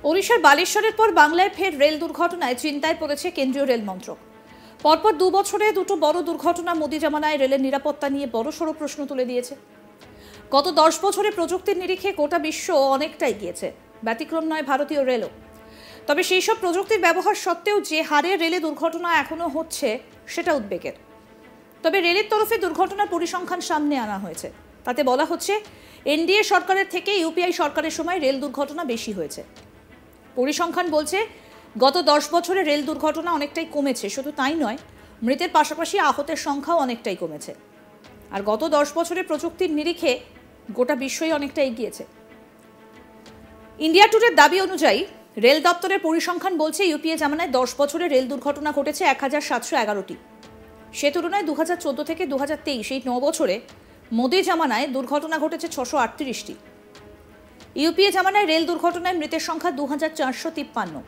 ওড়িশার বালেশ্বরের পর বাংলায় ফের রেল দুর্ঘটনায় চিন্তায় পড়েছে কেন্দ্রীয় রেল মন্ত্রক। পরপর 2 বছরে দুটো বড় দুর্ঘটনা মোদি জামানায় রেলের নিরাপত্তা নিয়ে বড়সড় প্রশ্ন তুলে দিয়েছে। গত 10 বছরে প্রযুক্তির নিরিখে গোটা বিশ্ব অনেকটাই গিয়েছে, ব্যতিক্রম নয় ভারতীয় রেলও। তবে সেই সব প্রযুক্তির ব্যবহার সত্ত্বেও যে হারে রেলে দুর্ঘটনা এখনো হচ্ছে সেটা উদ্বেগের। তবে রেলের তরফে দুর্ঘটনার পরিসংখ্যান সামনে আনা হয়েছে। তাতে বলা হচ্ছে এনডিএ সরকারের থেকে ইউপিআই সরকারের সময় রেল দুর্ঘটনা বেশি হয়েছে। পরিসংখ্যান বলছে গত 10 বছরে রেল দুর্ঘটনা অনেকটাই কমেছে। শুধু তাই নয়, মৃতের পাশাপাশি আহতের সংখ্যাও অনেকটাই কমেছে। আর গত 10 বছরে প্রযুক্তির নিরিখে গোটা বিশ্বই অনেকটা এগিয়েছে। ইন্ডিয়া টুডের দাবি অনুযায়ী রেল দপ্তরের পরিসংখ্যান বলছে ইউপিএ জামানায় 10 বছরে রেল দুর্ঘটনা ঘটেছে 1711টি। সে তুলনায় 2014 থেকে 2023 এই 9 বছরে মোদি জামানায় দুর্ঘটনা ঘটেছে 638টি। ইউপিএ জামানায় রেল দুর্ঘটনায় মৃতের সংখ্যা 2453,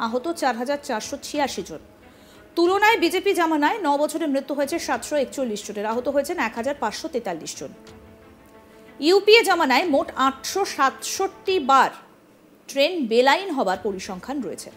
আহত 4486 জন। তুলনায় বিজেপি জামানায় 9 বছরে মৃত্যু হয়েছে 741 জনের, আহত হয়েছেন 1543 জন। ইউপিএ জামানায় মোট 867 বার ট্রেন বেলাইন হবার পরিসংখ্যান রয়েছে।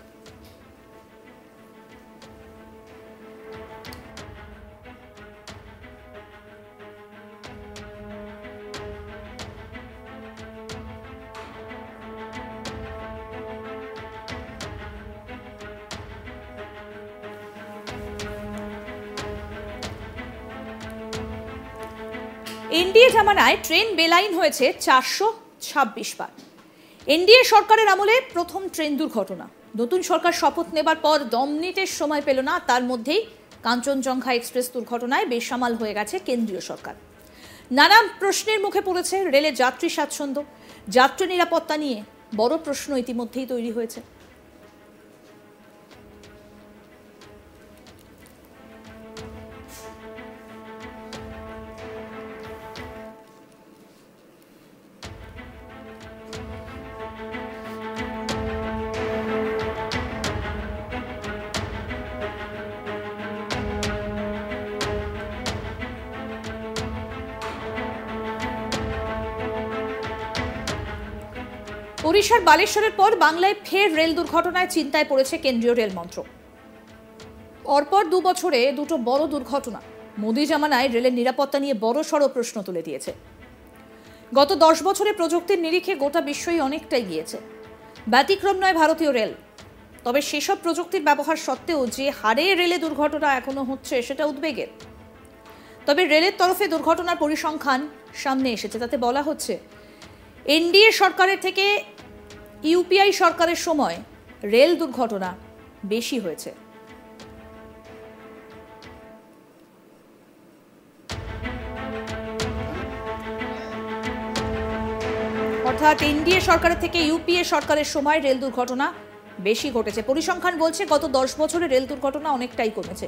এনডিএ জামানায় ট্রেন বেলাইন হয়েছে 426 বার। এনডিএ সরকারের আমলে প্রথম ট্রেন দুর্ঘটনা। নতুন সরকার শপথ নেবার পর দম নিতে সময় পেল না, তার মধ্যেই কাঞ্চনজঙ্ঘা এক্সপ্রেস দুর্ঘটনায় বেসামাল হয়ে গেছে কেন্দ্রীয় সরকার। নানা প্রশ্নের মুখে পড়েছে রেলের যাত্রী স্বাচ্ছন্দ্য, যাত্রী নিরাপত্তা নিয়ে বড় প্রশ্ন ইতিমধ্যেই তৈরি হয়েছে। ওড়িশার বালেশ্বরের পর বাংলায় ফের রেল দুর্ঘটনায় চিন্তায় পড়েছে কেন্দ্রীয় রেল মন্ত্রক। পরপর 2 বছরে দুটো বড় দুর্ঘটনা মোদি জামানায় রেলের নিরাপত্তা নিয়ে বড়সড় প্রশ্ন তুলে দিয়েছে। গত 10 বছরে প্রযুক্তির নিরিখে গোটা বিশ্বই অনেকটাই গিয়েছে, ব্যতিক্রম নয় ভারতীয় রেল। তবে সেসব প্রযুক্তির ব্যবহার সত্ত্বেও যে হারে রেলে দুর্ঘটনা এখনো হচ্ছে সেটা উদ্বেগের। তবে রেলের তরফে দুর্ঘটনার পরিসংখ্যান সামনে এসেছে। তাতে বলা হচ্ছে এনডিএ সরকারের থেকে ইউপিআই সরকারের সময় রেল দুর্ঘটনা বেশি হয়েছে। অর্থাৎ এনডিএ সরকারের থেকে ইউপিএ সরকারের সময় রেল দুর্ঘটনা বেশি ঘটেছে। পরিসংখ্যান বলছে গত 10 বছরে রেল দুর্ঘটনা অনেকটাই কমেছে।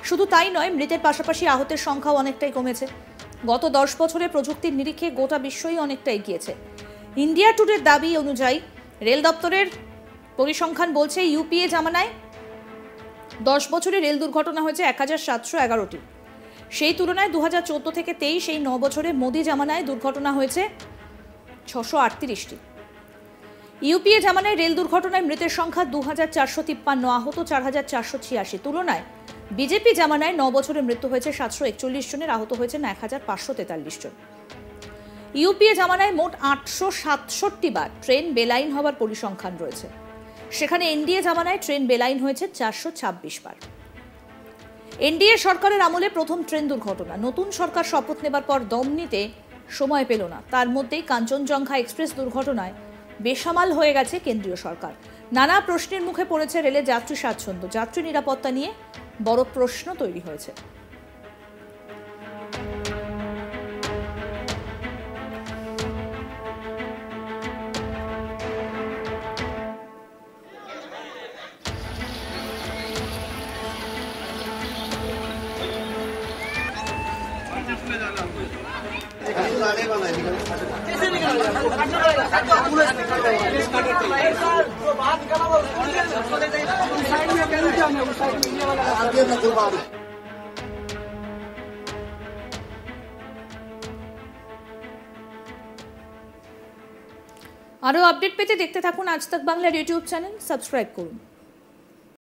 শুধু তাই নয়, মৃতের পাশাপাশি আহতের সংখ্যাও অনেকটাই কমেছে। গত 10 বছরে প্রযুক্তির নিরিখে গোটা বিশ্বই অনেকটা এগিয়েছে। ইন্ডিয়া টুডের দাবি অনুযায়ী রেল দপ্তরের পরিসংখ্যান বলছে ইউপিএ জামানায় 10 বছরে রেল দুর্ঘটনা হয়েছে 1711টি। সেই তুলনায় 2014 থেকে 23 এই 9 বছরে মোদি জামানায় দুর্ঘটনা হয়েছে 638টি। ইউপিএ জামানায় রেল দুর্ঘটনায় মৃতের সংখ্যা 2453, আহত 4486। তুলনায় বিজেপি জামানায় 9 বছরে মৃত্যু হয়েছে 741 জনের, আহত হয়েছেন 1543 জন। ইউপিএ জামানায় মোট 867 বার ট্রেন বেলাইন হবার পরিসংখ্যান রয়েছে। সেখানে এনডিএ জামানায় ট্রেন বেলাইন হয়েছে 426 বার। এনডিএ সরকারের আমলে প্রথম ট্রেন দুর্ঘটনা। নতুন সরকার শপথ নেবার পর দম নিতে সময় পেল না, তার মধ্যেই কাঞ্চনজঙ্ঘা এক্সপ্রেস দুর্ঘটনায় বেসামাল হয়ে গেছে কেন্দ্রীয় সরকার। নানা প্রশ্নের মুখে পড়েছে রেলের যাত্রী স্বাচ্ছন্দ্য, যাত্রী নিরাপত্তা নিয়ে বড় প্রশ্ন তৈরি হয়েছে। আরও আপডেট পেতে দেখতে থাকুন আজ তাক বাংলার ইউটিউব চ্যানেল, সাবস্ক্রাইব করুন।